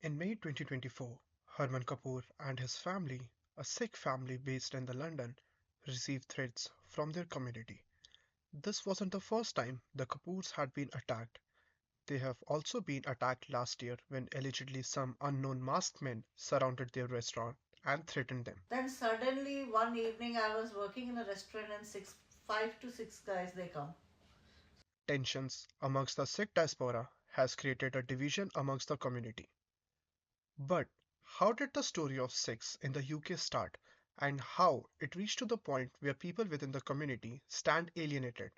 In May 2024, Harman Kapoor and his family, a Sikh family based in the London, received threats from their community. This wasn't the first time the Kapoors had been attacked. They have also been attacked last year when allegedly some unknown masked men surrounded their restaurant and threatened them. Then suddenly one evening I was working in a restaurant and five to six guys they come. Tensions amongst the Sikh diaspora has created a division amongst the community. But how did the story of Sikhs in the UK start, and how it reached to the point where people within the community stand alienated?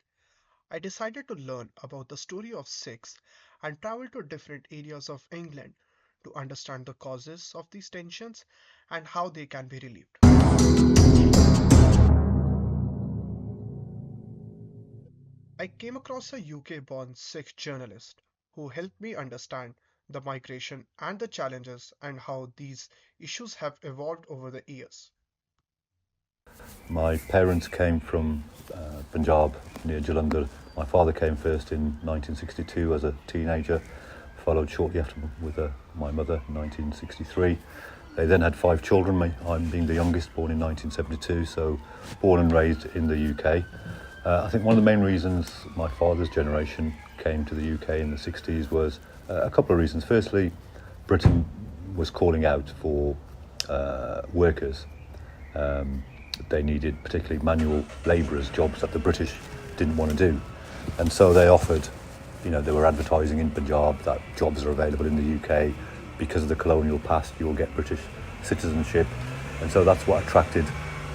I decided to learn about the story of Sikhs and travel to different areas of England to understand the causes of these tensions and how they can be relieved. I came across a UK born Sikh journalist who helped me understand the migration and the challenges and how these issues have evolved over the years. My parents came from Punjab near Jalandhar. My father came first in 1962 as a teenager, followed shortly after with my mother in 1963. They then had 5 children. I'm being the youngest, born in 1972, so born and raised in the UK. I think one of the main reasons my father's generation came to the UK in the 60s was a couple of reasons. Firstly, Britain was calling out for workers. They needed particularly manual labourers, jobs that the British didn't want to do. And so they offered, they were advertising in Punjab that jobs are available in the UK. Because of the colonial past, you'll get British citizenship. And so that's what attracted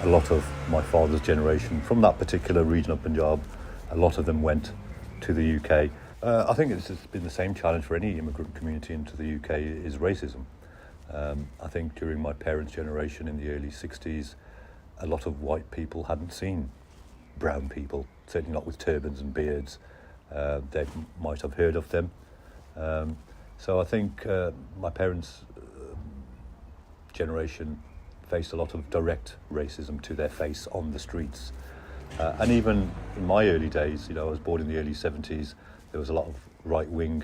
a lot of my father's generation from that particular region of Punjab. A lot of them went to the UK. I think it's been the same challenge for any immigrant community into the UK is racism. I think during my parents' generation in the early 60s, a lot of white people hadn't seen brown people, certainly not with turbans and beards. They might have heard of them. So I think my parents' generation faced a lot of direct racism to their face on the streets. And even in my early days, I was born in the early 70s, there was a lot of right-wing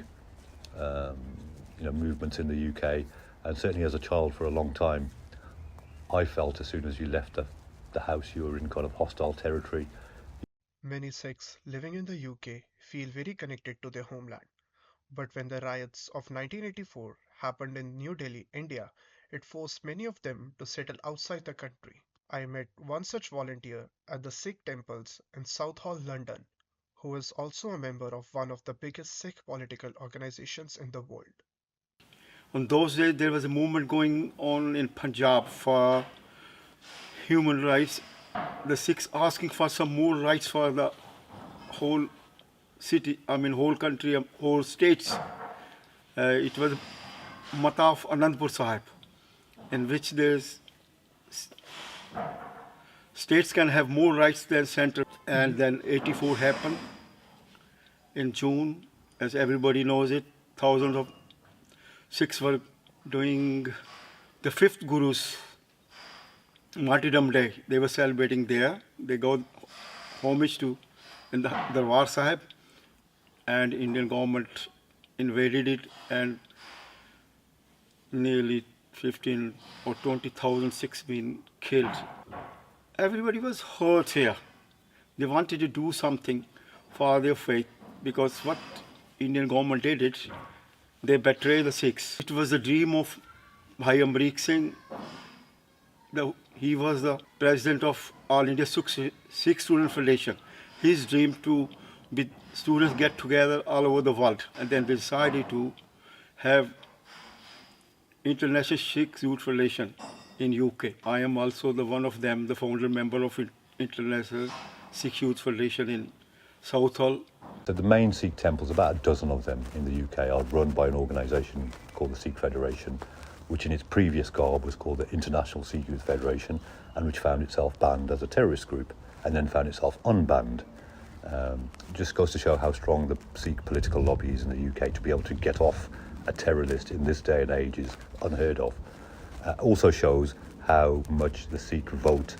movements in the UK. And certainly as a child for a long time, I felt as soon as you left the house, you were in kind of hostile territory. Many Sikhs living in the UK feel very connected to their homeland. But when the riots of 1984 happened in New Delhi, India, it forced many of them to settle outside the country. I met one such volunteer at the Sikh temples in Southall, London, who is also a member of one of the biggest Sikh political organizations in the world. On those days, there was a movement going on in Punjab for human rights. The Sikhs asking for some more rights for the whole whole country, whole states. It was Mata of Anandpur Sahib, in which there's states can have more rights than center. And then 84 happened in June, as everybody knows it. Thousands of Sikhs were doing the fifth Guru's martyrdom day. They were celebrating there. They go homage to in the Darbar Sahib, and Indian government invaded it, and nearly 15 or 20,000 Sikhs been killed. Everybody was hurt here. They wanted to do something for their faith, because what Indian government did it, they betrayed the Sikhs. It was the dream of Bhai Amrik Singh. He was the president of All India Sikh Student Federation. His dream to be students get together all over the world, and then they decided to have International Sikh Youth Federation in UK. I am also the one of them, the founder member of International Sikh Youth Federation in Southall. So the main Sikh temples, about a dozen of them in the UK, are run by an organisation called the Sikh Federation, which in its previous garb was called the International Sikh Youth Federation, and which found itself banned as a terrorist group, and then found itself unbanned. Just goes to show how strong the Sikh political lobby is in the UK. To be able to get off a terror list in this day and age is unheard of. Also shows how much the Sikh vote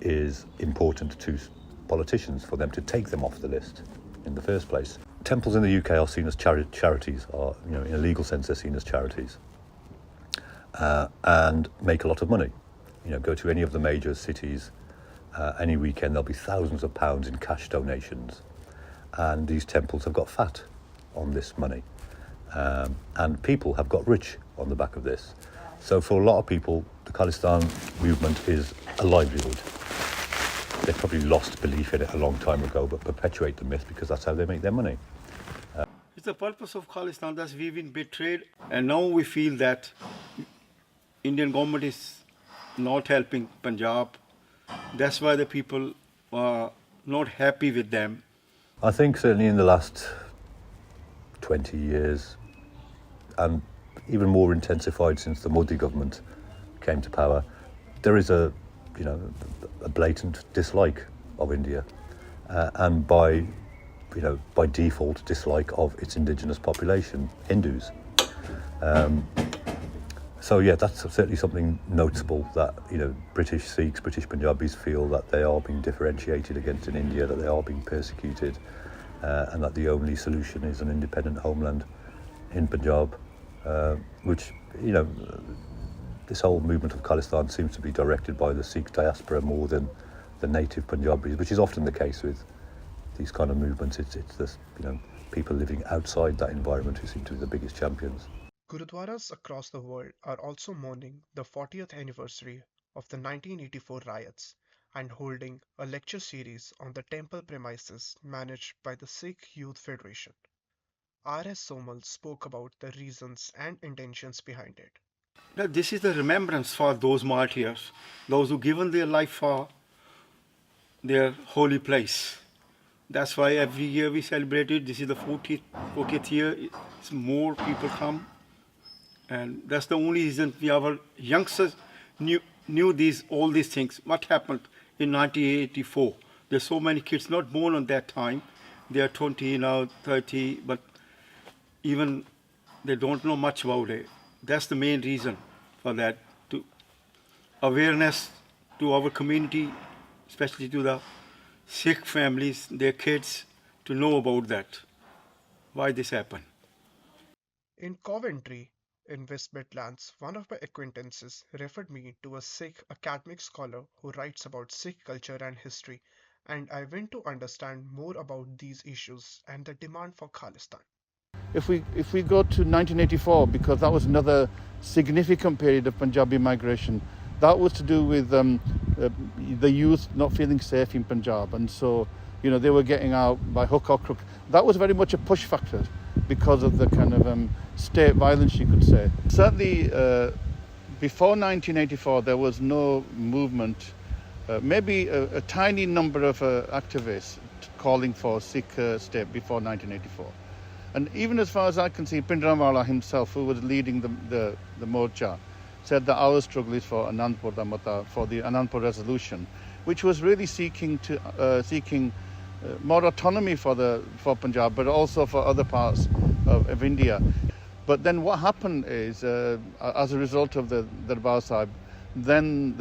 is important to politicians, for them to take them off the list in the first place. Temples in the UK are seen as charities, or in a legal sense they're seen as charities. and make a lot of money. Go to any of the major cities, any weekend, there'll be thousands of pounds in cash donations. And these temples have got fat on this money. And people have got rich on the back of this. So for a lot of people, the Khalistan movement is a livelihood. They probably lost belief in it a long time ago, but perpetuate the myth because that's how they make their money. It's the purpose of Khalistan that we've been betrayed, and now we feel that Indian government is not helping Punjab. That's why the people are not happy with them. I think certainly in the last 20 years, and even more intensified since the Modi government came to power, there is a blatant dislike of India, and by default dislike of its indigenous population, Hindus. So yeah, that's certainly something noticeable that British Sikhs, British Punjabis feel that they are being differentiated against in India, that they are being persecuted, and that the only solution is an independent homeland in Punjab, which this whole movement of Khalistan seems to be directed by the Sikh diaspora more than the native Punjabis, which is often the case with these kind of movements. It's this people living outside that environment who seem to be the biggest champions. Gurudwaras across the world are also mourning the 40th anniversary of the 1984 riots and holding a lecture series on the temple premises managed by the Sikh Youth Federation. R.S. Somal spoke about the reasons and intentions behind it. Now, this is the remembrance for those martyrs, those who given their life for their holy place. That's why every year we celebrate it. This is the 40th year. More people come. And that's the only reason our youngsters knew all these things. What happened in 1984? There's so many kids not born on that time. They are 20 now, 30, but even they don't know much about it. That's the main reason for that. To awareness to our community, especially to the Sikh families, their kids, to know about that. Why this happened. In Coventry, in West Midlands, one of my acquaintances referred me to a Sikh academic scholar who writes about Sikh culture and history, and I went to understand more about these issues and the demand for Khalistan. If we go to 1984, because that was another significant period of Punjabi migration, that was to do with the youth not feeling safe in Punjab, and so they were getting out by hook or crook. That was very much a push factor because of the kind of state violence, you could say. Certainly, before 1984, there was no movement. Maybe a tiny number of activists calling for Sikh state before 1984. And even as far as I can see, Pindranwala himself, who was leading the Morcha, said that our struggle is for Anandpur Damata, for the Anandpur resolution, which was really seeking more autonomy for Punjab, but also for other parts of India. But then what happened is, as a result of the Darbar Sahib, then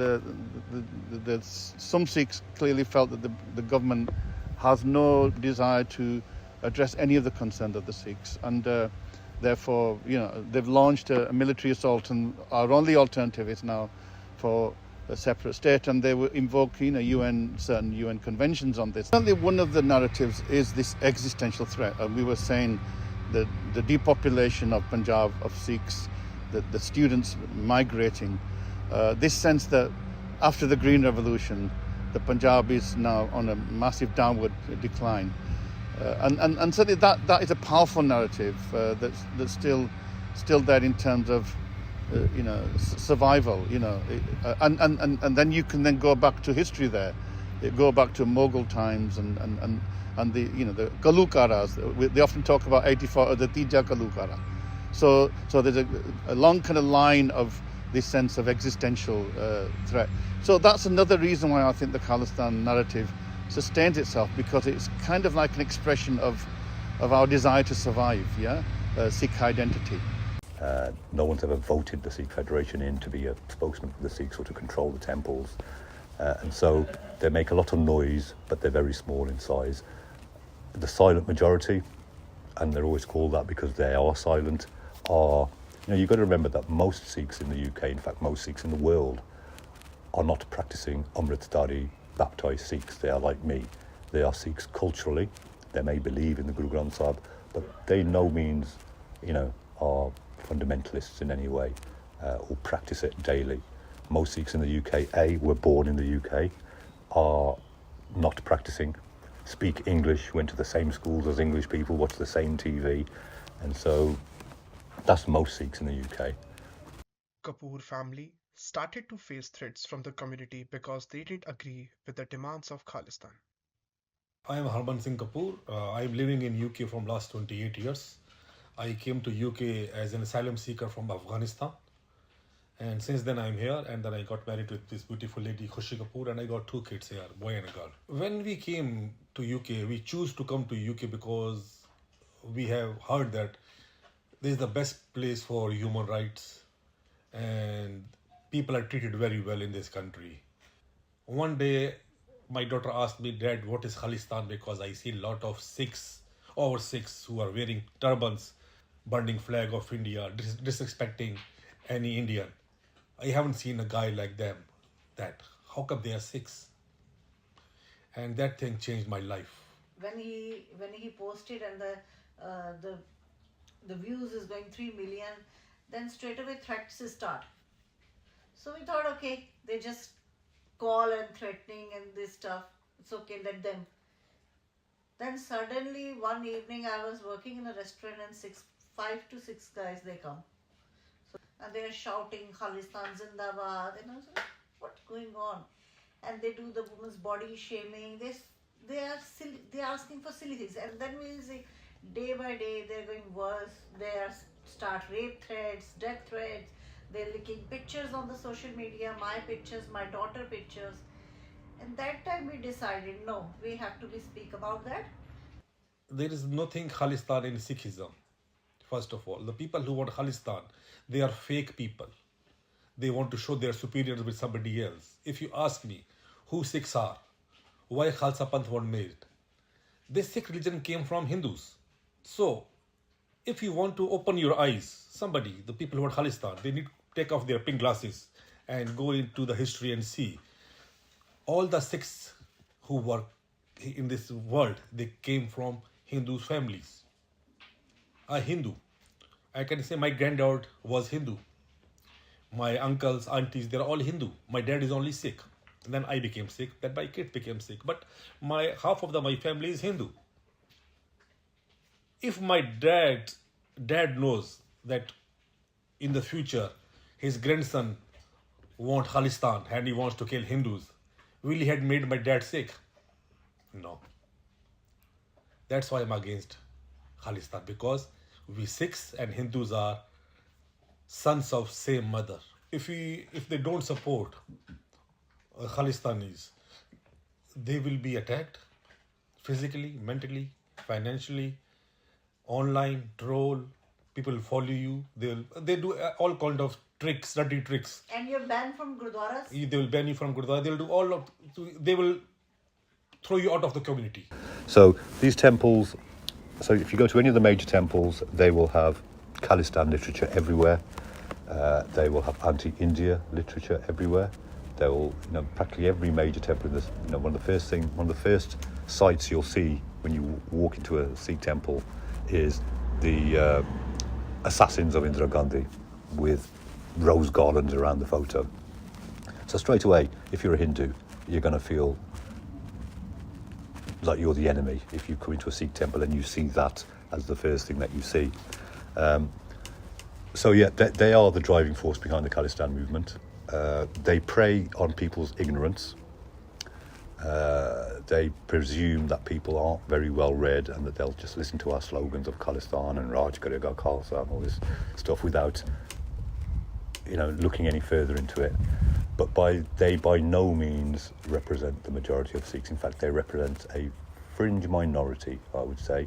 some Sikhs clearly felt that the government has no desire to address any of the concerns of the Sikhs, and therefore, they've launched a military assault, and our only alternative is now for a separate state, and they were invoking certain UN conventions on this. Certainly, one of the narratives is this existential threat, and we were saying that the depopulation of Punjab of Sikhs, the students migrating, this sense that after the Green Revolution, the Punjab is now on a massive downward decline. And certainly that is a powerful narrative that's still there in terms of survival. And then you can then go back to history there, go back to Mughal times and the Kalukaras. They often talk about 84 the Tija Kalukara. So there's a long kind of line of this sense of existential threat. So that's another reason why I think the Khalistan narrative sustains itself, because it's kind of like an expression of our desire to survive, Sikh identity. No one's ever voted the Sikh Federation in to be a spokesman for the Sikhs or to control the temples, and so they make a lot of noise, but they're very small in size. The silent majority, and they're always called that because they are silent, are You've got to remember that most Sikhs in the UK, in fact, most Sikhs in the world, are not practicing Amritdhari baptized Sikhs. They are like me. They are Sikhs culturally. They may believe in the Guru Granth Sahib, but they no means, are fundamentalists in any way or practice it daily. Most Sikhs in the UK, were born in the UK, are not practicing, speak English, went to the same schools as English people, watch the same TV, and so that's most Sikhs in the UK. Kapoor family started to face threats from the community because they didn't agree with the demands of Khalistan. I am Harman Singh Kapoor. I'm living in UK from last 28 years. I came to UK as an asylum seeker from Afghanistan. And since then I'm here, and then I got married with this beautiful lady Khushi Kapoor, and I got 2 kids here, boy and a girl. When we came to UK, we choose to come to UK because we have heard that this is the best place for human rights and people are treated very well in this country. One day my daughter asked me, Dad, what is Khalistan? Because I see a lot of Sikhs, our Sikhs, who are wearing turbans, burning flag of India, disrespecting any Indian. I haven't seen a guy like them. That how come they are Sikhs? And that thing changed my life. When he posted and the views is going 3 million, then straight away threats start. So we thought, okay, they just call and threatening and this stuff. It's okay, let them. Then suddenly one evening I was working in a restaurant and 5 to 6 guys they come. So, and they are shouting Khalistan Zindabad, and I was like, what's going on? And they do the woman's body shaming. They are silly, they are asking for silly things, and then we see day by day they're going worse. They start rape threats, death threats. They're leaking pictures on the social media, my pictures, my daughter pictures. And that time we decided, no, we have to speak about that. There is nothing Khalistan in Sikhism. First of all, the people who want Khalistan, they are fake people. They want to show their superiors with somebody else. If you ask me who Sikhs are, why Khalsa Panth was made, this Sikh religion came from Hindus. So, if you want to open your eyes, the people who want Khalistan, they need to take off their pink glasses and go into the history and see. All the Sikhs who were in this world, they came from Hindu families. A Hindu. I can say my granddad was Hindu. My uncles, aunties, they're all Hindu. My dad is only Sikh. And then I became Sikh. Then my kid became Sikh. But half of my family is Hindu. If my dad knows that in the future his grandson wants Khalistan and he wants to kill Hindus, will he had made my dad Sikh? No. That's why I'm against Khalistan, because we Sikhs and Hindus are sons of same mother. If they don't support Khalistanis, they will be attacked physically, mentally, financially, online, troll, people follow you. They do all kind of tricks, dirty tricks. And you're banned from Gurdwaras? They will ban you from Gurdwara. They will throw you out of the community. So these temples, so if you go to any of the major temples, they will have Khalistan literature everywhere. They will have anti-India literature everywhere. They will, practically every major temple in this, one of the first sights you'll see when you walk into a Sikh temple is the assassins of Indira Gandhi with rose garlands around the photo. So straight away, if you're a Hindu, you're going to feel like you're the enemy if you come into a Sikh temple and you see that as the first thing that you see. So yeah, they are the driving force behind the Khalistan movement. They prey on people's ignorance. They presume that people aren't very well read and that they'll just listen to our slogans of Khalistan and Raj Karega Khalsa and all this stuff without, looking any further into it. But they by no means represent the majority of Sikhs. In fact, they represent a fringe minority, I would say,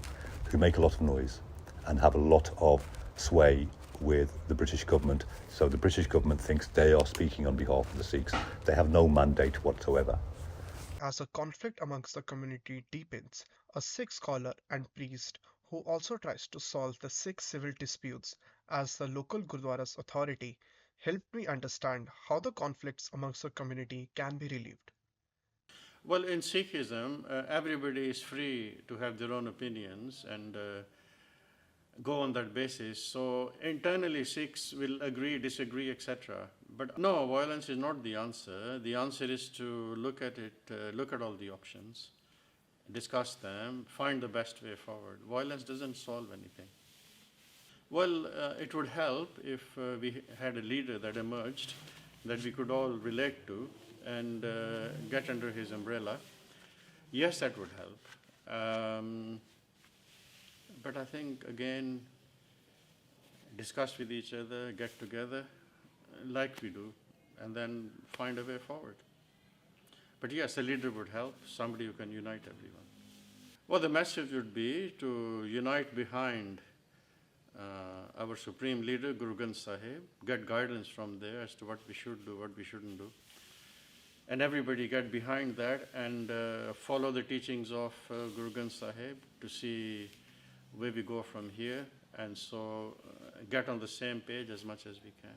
who make a lot of noise and have a lot of sway with the British government. So the British government thinks they are speaking on behalf of the Sikhs. They have no mandate whatsoever. As the conflict amongst the community deepens, a Sikh scholar and priest who also tries to solve the Sikh civil disputes as the local Gurdwara's authority, helped me understand how the conflicts amongst the community can be relieved. Well, in Sikhism, everybody is free to have their own opinions and go on that basis. So internally, Sikhs will agree, disagree, etc. But no, violence is not the answer. The answer is to look at it, look at all the options, discuss them, find the best way forward. Violence doesn't solve anything. Well, it would help if we had a leader that emerged that we could all relate to and get under his umbrella. Yes, that would help. But I think, again, discuss with each other, get together, like we do, and then find a way forward. But yes, a leader would help, somebody who can unite everyone. Well, the message would be to unite behind our supreme leader, Guru Granth Sahib, get guidance from there as to what we should do, what we shouldn't do. And everybody get behind that and follow the teachings of Guru Granth Sahib to see where we go from here. And so get on the same page as much as we can.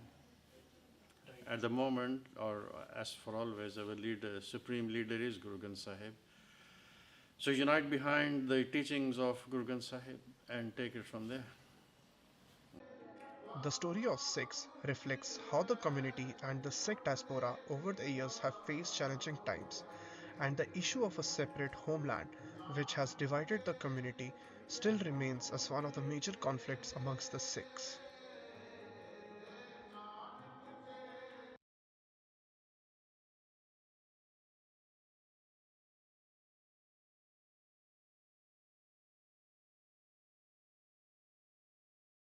At the moment, or as for always, our leader, supreme leader is Guru Granth Sahib. So unite behind the teachings of Guru Granth Sahib and take it from there. The story of Sikhs reflects how the community and the Sikh diaspora over the years have faced challenging times, and the issue of a separate homeland, which has divided the community, still remains as one of the major conflicts amongst the Sikhs.